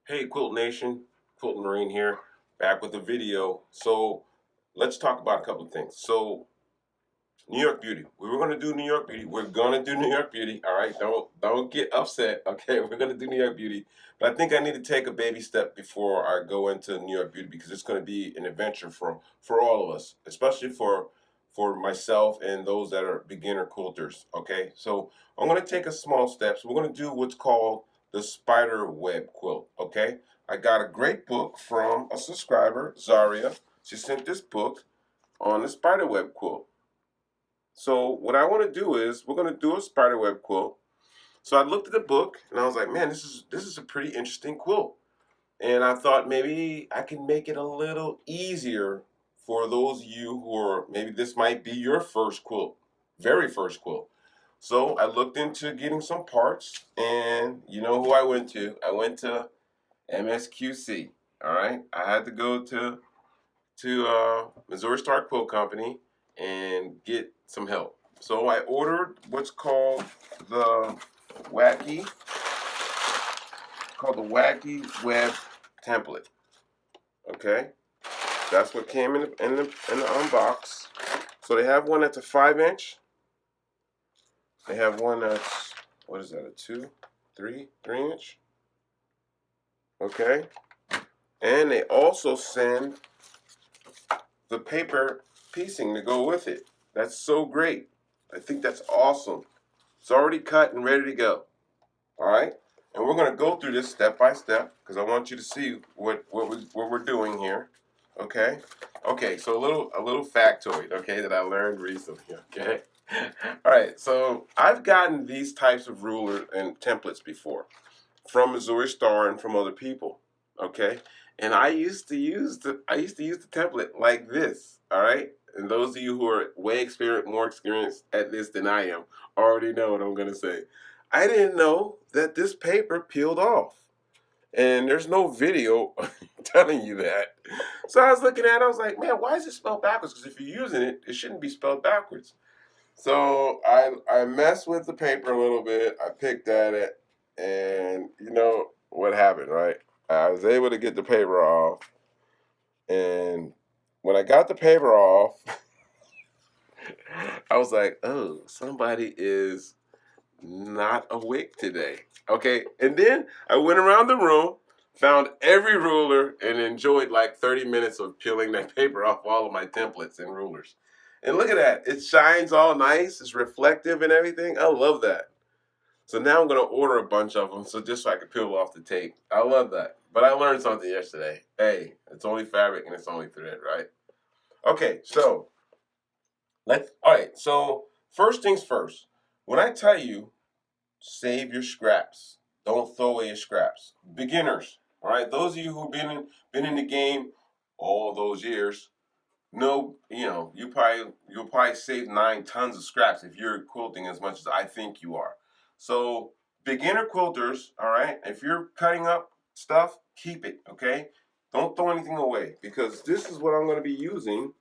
Hey Quilt Nation, Quilt Marine here, back with a video. So let's talk about a couple of things. So New York Beauty. We were gonna do New York Beauty. We're gonna do New York Beauty. All right, don't get upset. Okay, we're gonna do New York Beauty. But I think I need to take a baby step before I go into New York Beauty because it's gonna be an adventure for all of us, especially for myself and those that are beginner quilters. Okay, so I'm gonna take a small steps. We're gonna do what's called the Spiderweb Quilt. Okay, I got a great book from a subscriber, Zaria. She sent this book on the Spiderweb Quilt. So what I want to do is we're going to do a spiderweb quilt. So I looked at the book and I was like, man, this is a pretty interesting quilt. And I thought maybe I can make it a little easier for those of you who are, maybe this might be your first quilt, very first quilt. So I looked into getting some parts, and you know who I went to? I went to MSQC. All right, I had to go to Missouri Star Quilt Company and get some help. So I ordered what's the Wacky, called the Wacky Web Template. Okay, that's what came in the unbox. So they have one that's a 5-inch. They have one that's, what is that, a 3-inch? Okay, and they also send the paper piecing to go with it. That's so great. I think that's awesome. It's already cut and ready to go. All right, and we're going to go through this step by step because I want you to see what we're doing here. Okay. Okay. So a little factoid. Okay, that I learned recently. Okay. All right. So I've gotten these types of ruler and templates before from Missouri Star and from other people. Okay, and I used to use the template like this. All right, and those of you who are more experienced at this than I am, already know what I'm gonna say. I didn't know that this paper peeled off, and there's no video telling you that. So I was looking at it, I was like, man, why is it spelled backwards? Because if you're using it, it shouldn't be spelled backwards. So I messed with the paper a little bit. I picked at it, and you know what happened, right? I was able to get the paper off, and when I got the paper off, I was like, oh, somebody is not awake today. Okay, and then I went around the room, found every ruler, and enjoyed like 30 minutes of peeling that paper off all of my templates and rulers. And look at that, it shines all nice, it's reflective and everything. I love that. So now I'm gonna order a bunch of them just so I can peel off the tape. I love that. But I learned something yesterday. Hey, it's only fabric and it's only thread, right? Okay, so all right, so first things first. When I tell you save your scraps, don't throw away your scraps. Beginners, all right, those of you who've been in the game all those years, know, you'll probably save 9 tons of scraps if you're quilting as much as I think you are. So beginner quilters, all right, if you're cutting up stuff, keep it, okay? Don't throw anything away because this is what I'm going to be using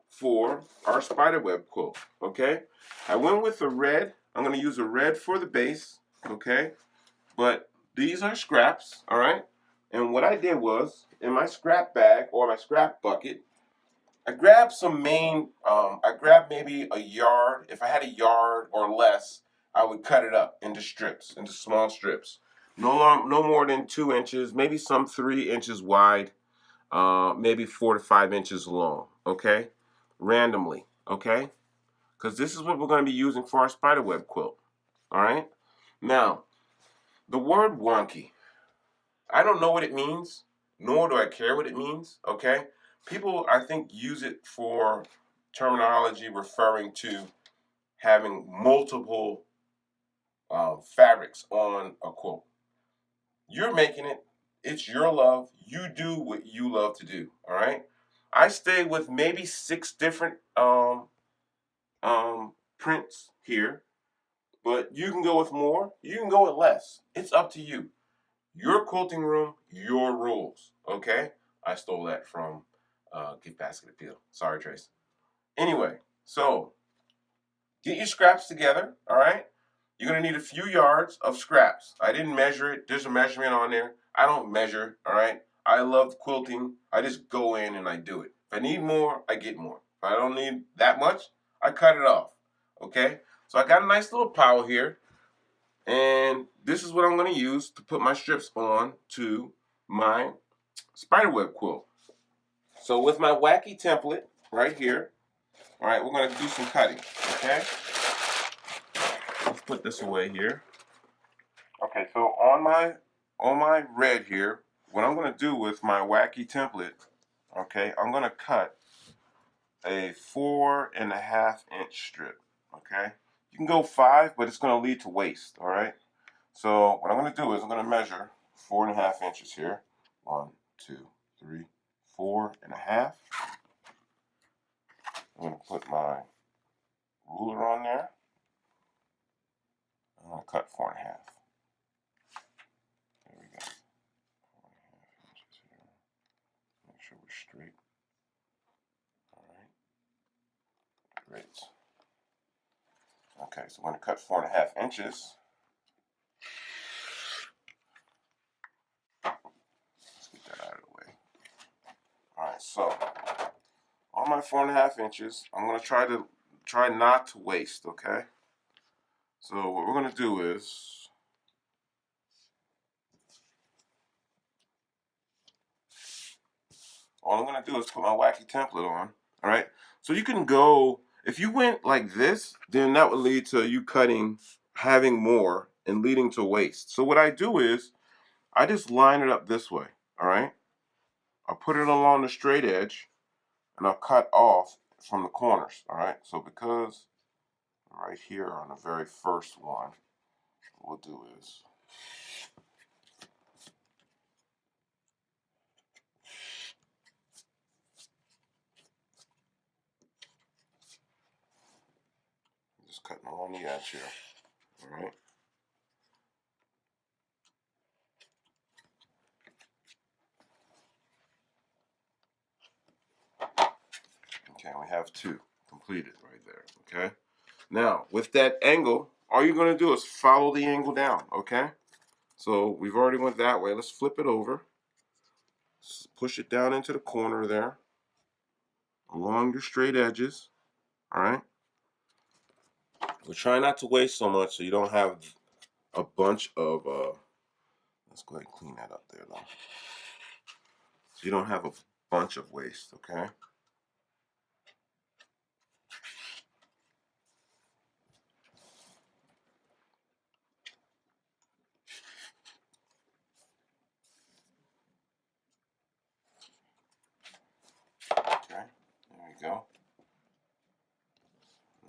for our spiderweb quilt, okay? I went with the red. I'm going to use a red for the base, okay? But these are scraps, all right? And what I did was, in my scrap bag or my scrap bucket, I grabbed I grabbed maybe a yard. If I had a yard or less, I would cut it up into strips, into small strips. No more than 2 inches, maybe some 3 inches wide, maybe 4 to 5 inches long, okay? Randomly, okay? Because this is what we're going to be using for our spiderweb quilt, all right? Now, the word wonky, I don't know what it means, nor do I care what it means, okay? People, I think, use it for terminology referring to having multiple fabrics on a quilt. You're making it. It's your love. You do what you love to do, all right? I stay with maybe 6 different prints here, but you can go with more. You can go with less. It's up to you. Your quilting room, your rules. Okay? I stole that from Gift Basket Appeal. Sorry, Trace. Anyway, so get your scraps together, all right? You're going to need a few yards of scraps. I didn't measure it. There's a measurement on there. I don't measure, all right? I love quilting. I just go in and I do it. If I need more, I get more. If I don't need that much, I cut it off, okay? So I got a nice little pile here, and this is what I'm going to use to put my strips on to my spiderweb quilt. So with my Wacky template right here, all right, we're going to do some cutting, okay? Let's put this away here. Okay, so on my red here, what I'm going to do with my Wacky template, okay, I'm going to cut a 4.5-inch strip, okay? You can go 5, but it's going to lead to waste, all right? So what I'm going to do is I'm going to measure 4.5 inches here. 1, 2, 3, 4.5. I'm going to put my ruler on there. I'm going to cut 4.5. There we go. 4.5 inches here. Make sure we're straight. All right. Great. Okay, so I'm going to cut 4.5 inches. Let's get that out of the way. All right, so on my 4.5 inches, I'm going to try not to waste, okay? So what we're going to do is all I'm going to do is put my Wacky template on, all right? So you can go, if you went like this, then that would lead to you cutting, having more, and leading to waste. So what I do is I just line it up this way, all right? I'll put it along the straight edge, and I'll cut off from the corners, all right? So because right here on the very first one, what we'll do is just cutting along the edge here, all right? Okay, we have 2 completed right there, okay? Now, with that angle, all you're going to do is follow the angle down, okay? So we've already went that way. Let's flip it over. Push it down into the corner there, along your straight edges, all right? We're trying not to waste so much so you don't have a bunch of, let's go ahead and clean that up there, though. So you don't have a bunch of waste, okay? Okay, there we go.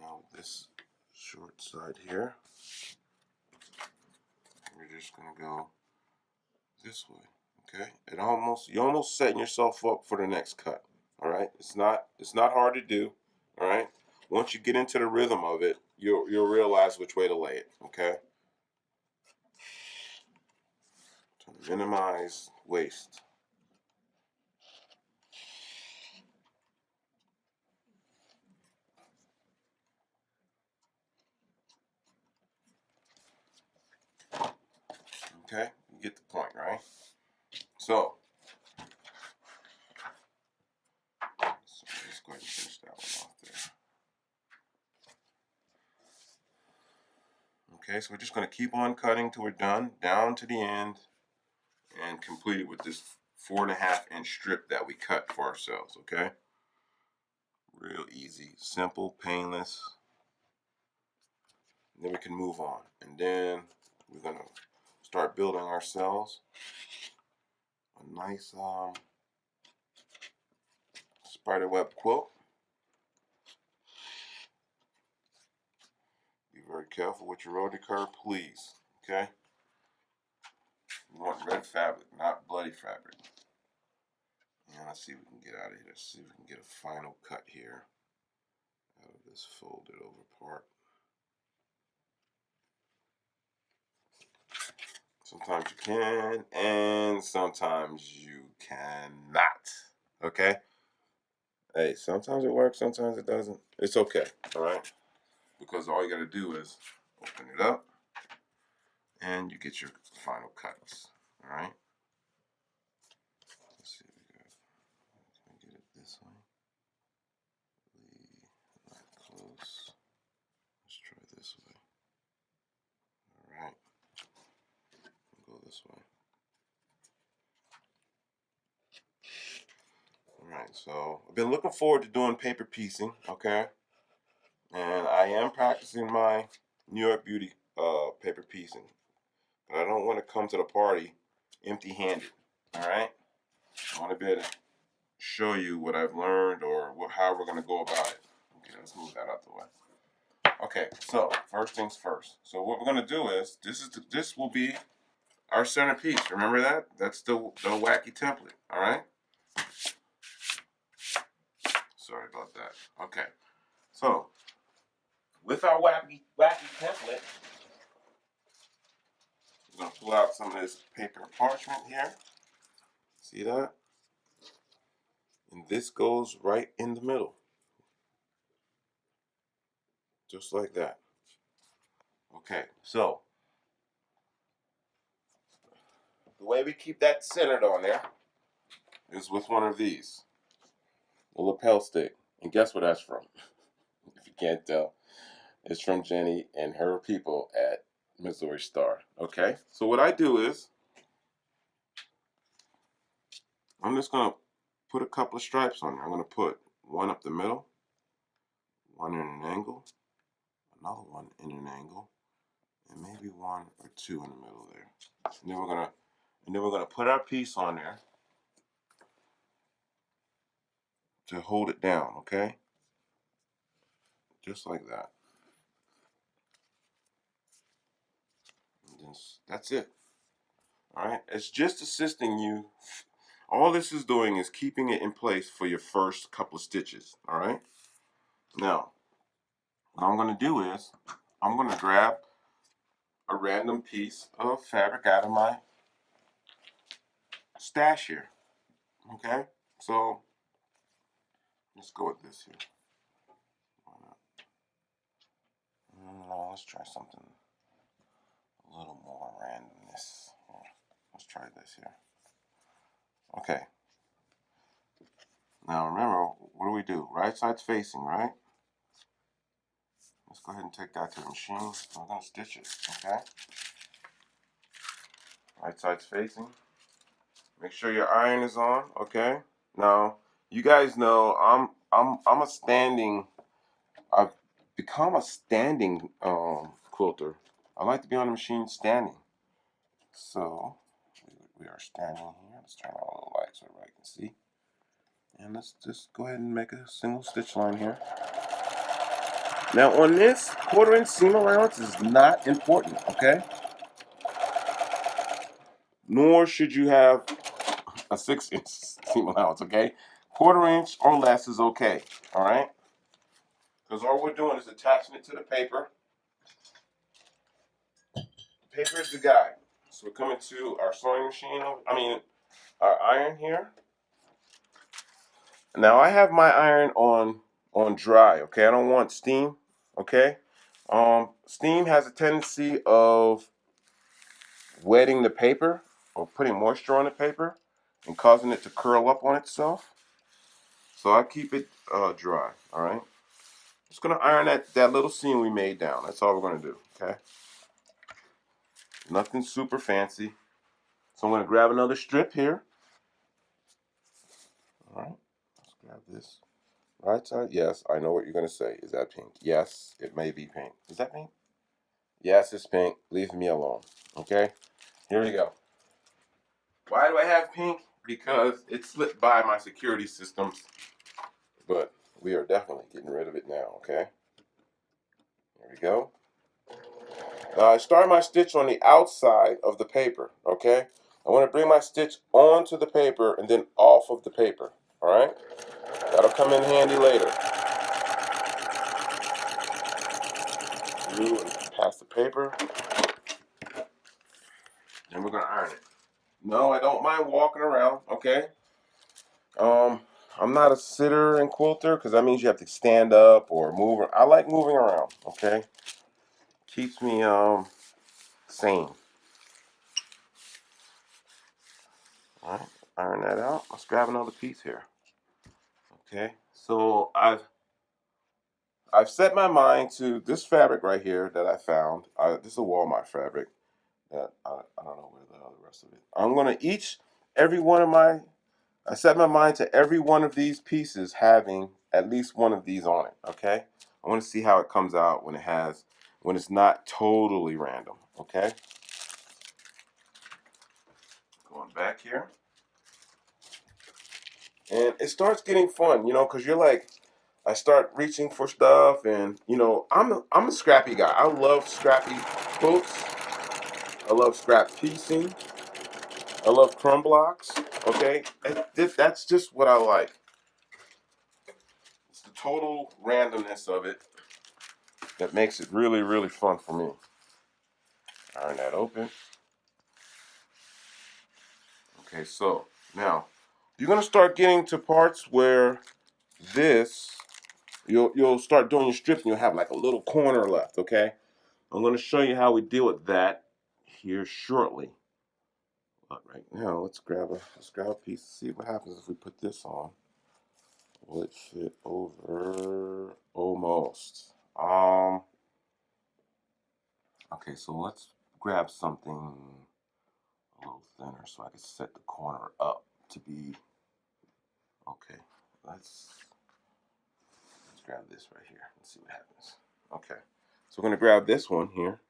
Now this short side here, we're just gonna go this way, okay? You're almost setting yourself up for the next cut, all right? It's not hard to do, all right? Once you get into the rhythm of it, you'll realize which way to lay it, okay? To minimize waste. Okay, you get the point, right? So let's go ahead and finish that one off there. Okay, so we're just going to keep on cutting till we're done, down to the end, and complete it with this 4.5-inch strip that we cut for ourselves, okay? Real easy, simple, painless. And then we can move on. And then we're going to start building ourselves a nice spiderweb quilt. Be very careful with your rotary curve, please, okay? You want red fabric, not bloody fabric. And let's see if we can get out of here. Let's see if we can get a final cut here out of this folded over part. Sometimes you can, and sometimes you cannot. Okay? Hey, sometimes it works, sometimes it doesn't. It's okay, all right? Because all you gotta do is open it up. and you get your final cuts. All right. Let's see. Can we get it this way? Not close. Let's try this way. All right. Go this way. All right. So I've been looking forward to doing paper piecing. Okay. And I am practicing my New York Beauty paper piecing. But I don't want to come to the party empty-handed. All right. I want to be able to show you what I've learned or how we're going to go about it. Okay, let's move that out the way. Okay, so first things first. So what we're going to do is this will be our centerpiece. Remember that? That's the Wacky template. All right. Sorry about that. Okay. So with our Wacky template, we're going to pull out some of this paper parchment here. See that? And this goes right in the middle. Just like that. Okay, so the way we keep that centered on there is with one of these, a lapel stick. And guess what that's from? If you can't tell, it's from Jenny and her people at Missouri Star. Okay, so what I do is I'm just going to put a couple of stripes on there. I'm going to put one up the middle, one in an angle, another one in an angle, and maybe one or two in the middle there. And then we're gonna put our piece on there to hold it down, okay? Just like that. And that's it. All right, it's just assisting you. All this is doing is keeping it in place for your first couple of stitches, all right? Now, what I'm gonna do is I'm gonna grab a random piece of fabric out of my stash here, okay? So let's go with this here. No, let's try something a little more randomness. Let's try this here. Okay. Now remember, what do? Right side's facing, right? Let's go ahead and take that to the machine. I'm gonna stitch it, okay? Right side's facing. Make sure your iron is on, okay? Now, you guys know I'm a standing. I've become a standing quilter. I like to be on the machine standing. So we are standing here. Let's turn on a little light so everybody can see. And let's just go ahead and make a single stitch line here. Now on this, 1/4 inch seam allowance is not important, okay? Nor should you have a 6-inch seam allowance, okay? 1/4 inch or less is okay, all right? Because all we're doing is attaching it to the paper. The paper is the guide. So we're coming to our sewing machine, our iron here. Now I have my iron on dry, okay? I don't want steam, okay? Steam has a tendency of wetting the paper or putting moisture on the paper and causing it to curl up on itself. So I keep it dry, all right? Just gonna iron that little seam we made down. That's all we're gonna do, okay? Nothing super fancy. So I'm gonna grab another strip here. All right, let's grab this. Right side, yes, I know what you're gonna say. Is that pink? Yes, it may be pink. Is that pink? Yes, it's pink. Leave me alone, okay? Here we go. Why do I have pink? Because it slipped by my security systems. But we are definitely getting rid of it now, okay? There we go. Now I start my stitch on the outside of the paper, okay? I want to bring my stitch onto the paper and then off of the paper, all right? That'll come in handy later. Through and past the paper. And we're going to iron it. No, I don't mind walking around, okay? I'm not a sitter and quilter because that means you have to stand up or move. I like moving around, okay? Keeps me sane. that out. Let's grab another piece here. Okay, so I've set my mind to this fabric right here that I found. This is a Walmart fabric. That I don't know where the rest of it. I'm gonna I set my mind to every one of these pieces having at least one of these on it. Okay, I want to see how it comes out when it's not totally random. Okay, going back here, and it starts getting fun, because you're like, I start reaching for stuff, and I'm a scrappy guy. I love scrappy quilts. I love scrap piecing. I love crumb blocks. Okay, that's just what I like. It's the total randomness of it that makes it really, really fun for me. Iron that open. Okay, so now you're gonna start getting to parts where you'll start doing your strips and you'll have like a little corner left. Okay, I'm gonna show you how we deal with that here shortly. But right now, let's grab a piece and see what happens if we put this on. Will it fit over? Almost. Okay, so let's grab something a little thinner so I can set the corner up to be okay. Let's grab this right here and see what happens. Okay, so we're gonna grab this one here,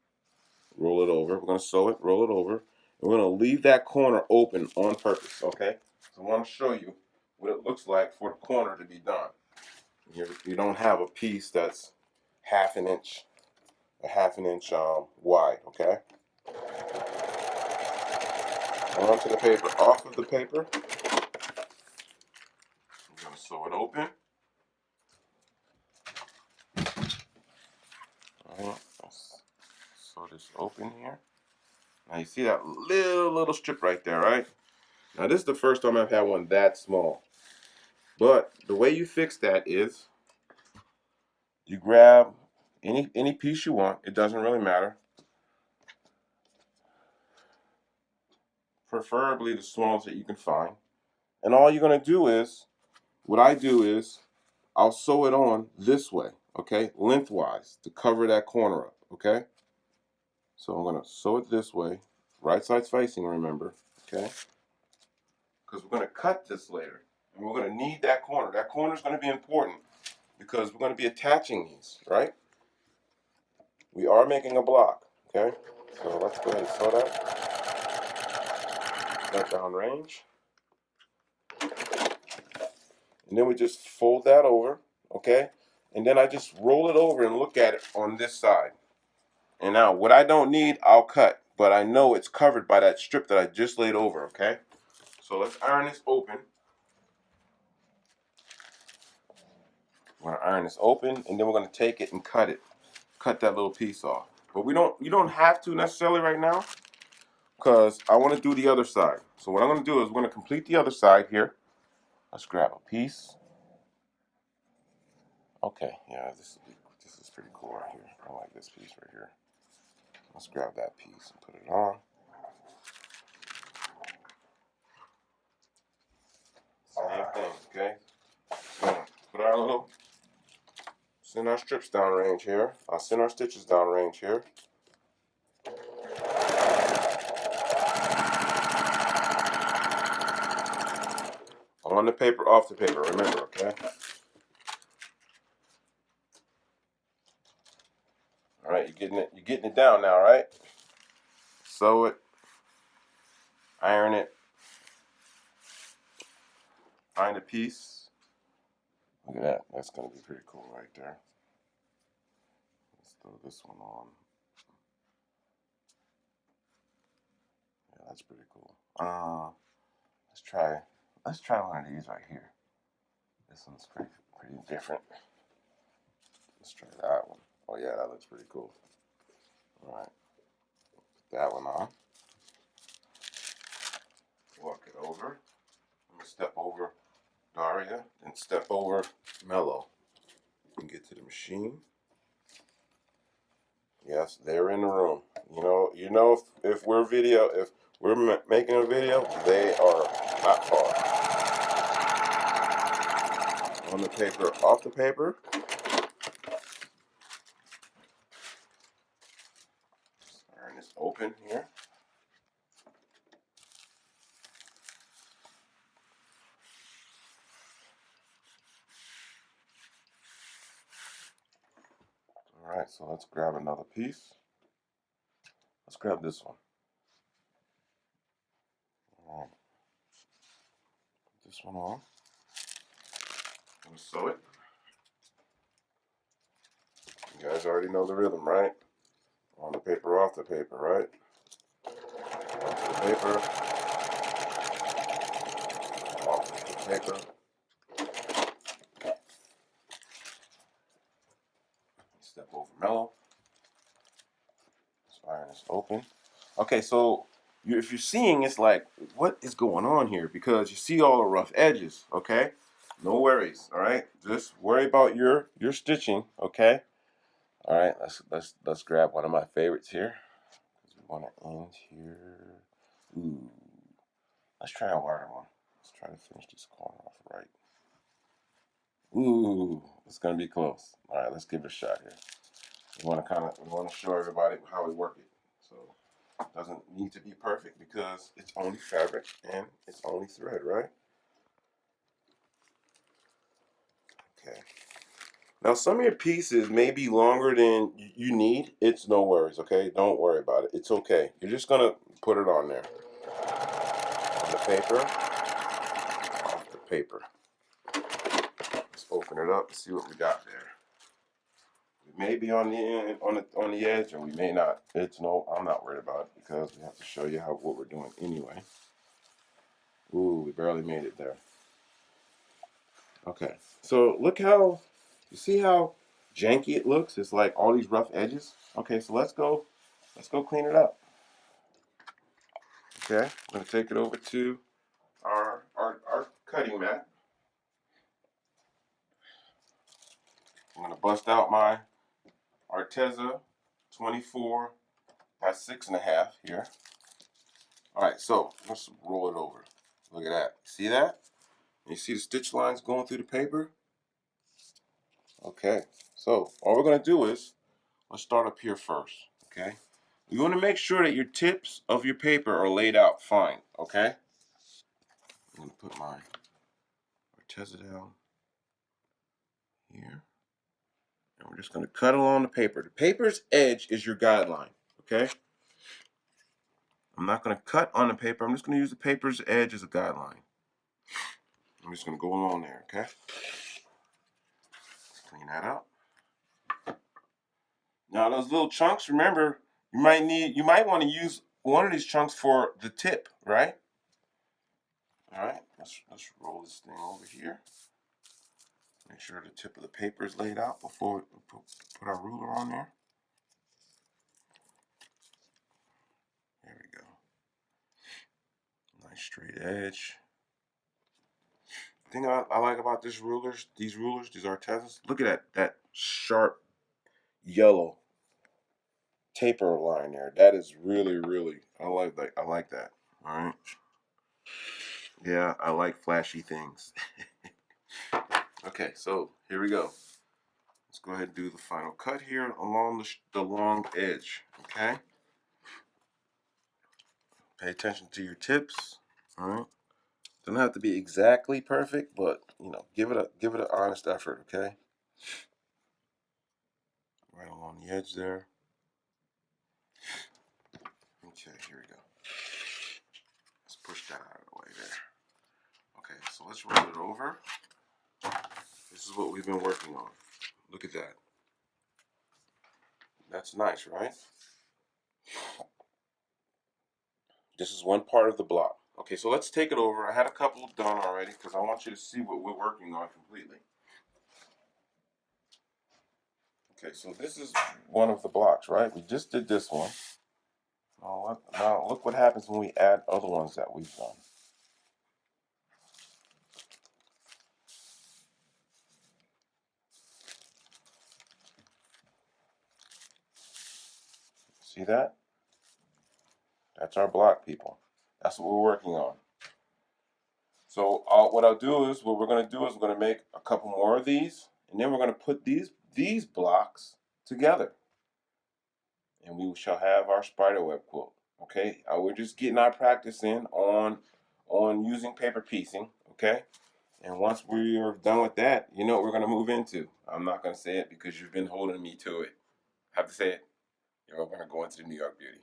roll it over. We're gonna sew it, roll it over. And we're gonna leave that corner open on purpose. Okay, so I want to show you what it looks like for the corner to be done. You don't have a piece that's half an inch wide. Okay, onto the paper, off of the paper. I'm gonna sew it open. Alright, let's sew this open here. Now you see that little strip right there, right? Now this is the first time I've had one that small. But the way you fix that is you grab any piece you want. It doesn't really matter. Preferably the smallest that you can find. And all you're gonna do is, what I do is, I'll sew it on this way, okay? Lengthwise to cover that corner up, okay? So I'm gonna sew it this way, right side's facing, remember, okay? Because we're gonna cut this later, and we're gonna need that corner. That corner is gonna be important because we're gonna be attaching these, right? We are making a block, okay? So let's go ahead and sew that down range. And then we just fold that over, okay? And then I just roll it over and look at it on this side. And now, what I don't need, I'll cut. But I know it's covered by that strip that I just laid over, okay? So let's iron this open. We're gonna iron this open, and then we're gonna take it and cut it. Cut that little piece off. But you don't have to necessarily right now, because I want to do the other side. So what I'm gonna do is we're gonna complete the other side here. Let's grab a piece. Okay, yeah, this is pretty cool right here. I like this piece right here. Let's grab that piece and put it on. Same thing, okay? So put send our strips down range here. I'll send our stitches down range here. On the paper, off the paper, remember, okay? Alright, you're getting it down now, right? Sew it, iron it, find a piece. Look at that, that's gonna be pretty cool right there. Let's throw this one on. Yeah, that's pretty cool. Let's try one of these right here. This one's pretty different. Let's try that one. Oh yeah, that looks pretty cool. Alright. Put that one on. Walk it over. Let me step over Daria and step over Mellow. And get to the machine. Yes, they're in the room. You know if we're making a video, they are not far. On the paper, off the paper. Iron is open here. All right, so let's grab another piece. Let's grab this one. All right. Put this one on. I'm gonna sew it. You guys already know the rhythm, right? On the paper, off the paper, right? Onto the paper, off the paper. Step over mellow. This iron is open. Okay, so if you're seeing, it's like, what is going on here? Because you see all the rough edges, okay? No worries, all right? Just worry about your stitching, okay? All right, let's grab one of my favorites here. We want to end here. Ooh, let's try a wider one. Let's try to finish this corner off right. Ooh, it's gonna be close. All right, let's give it a shot here. We want to show everybody how we work it. So it doesn't need to be perfect because it's only fabric and it's only thread, right? Okay. Now some of your pieces may be longer than you need. It's no worries, okay? Don't worry about it. It's okay. You're just gonna put it on there. On the paper, off the paper. Let's open it up and see what we got there. We may be on the end, on the edge, or we may not. I'm not worried about it because we have to show you what we're doing anyway. Ooh, we barely made it there. Okay, so look how, you see how janky it looks? It's like all these rough edges. Okay, so let's go clean it up. Okay, I'm gonna take it over to our cutting mat. I'm gonna bust out my Arteza 24 by 6.5 here. All right, so let's roll it over. Look at that. See that? You see the stitch lines going through the paper? Okay, so all we're going to do is, let's start up here first, okay? You want to make sure that your tips of your paper are laid out fine, okay? I'm going to put my Arteza down here. And we're just going to cut along the paper. The paper's edge is your guideline, okay? I'm not going to cut on the paper. I'm just going to use the paper's edge as a guideline. I'm just going to go along there, okay? Let's clean that up. Now those little chunks, remember, you might want to use one of these chunks for the tip, right? All right, let's roll this thing over here. Make sure the tip of the paper is laid out before we put our ruler on there. There we go. Nice straight edge. The thing I like about these rulers, these Artezas, look at that sharp yellow taper line there. That is really, I like that. All right. Yeah, I like flashy things. Okay, so here we go. Let's go ahead and do the final cut here along the long edge, okay? Pay attention to your tips, all right? Doesn't have to be exactly perfect, but you know, give it an honest effort, okay? Right along the edge there. Okay, here we go. Let's push that out of the way there. Okay, so let's roll it over. This is what we've been working on. Look at that. That's nice, right? This is one part of the block. Okay, so let's take it over. I had a couple done already because I want you to see what we're working on completely. Okay, so this is one of the blocks, right? We just did this one. Now look what happens when we add other ones that we've done. See that? That's our block, people. That's what we're working on. So what I'll do is, what we're going to do is we're going to make a couple more of these, and then we're going to put these blocks together, and we shall have our spiderweb quilt. Okay, we're just getting our practice in on using paper piecing. Okay, and once we are done with that, you know what we're going to move into. I'm not going to say it because you've been holding me to it. I have to say it. We're going to go into the New York Beauty.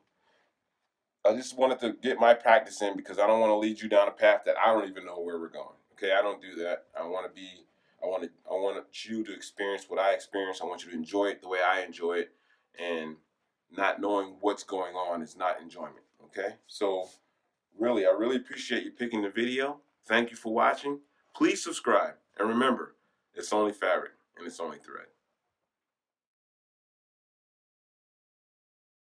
I just wanted to get my practice in because I don't want to lead you down a path that I don't even know where we're going. Okay, I don't do that. I want you to experience what I experience. I want you to enjoy it the way I enjoy it, and not knowing what's going on is not enjoyment. Okay, so really, I really appreciate you picking the video. Thank you for watching. Please subscribe, and remember, it's only fabric and it's only thread.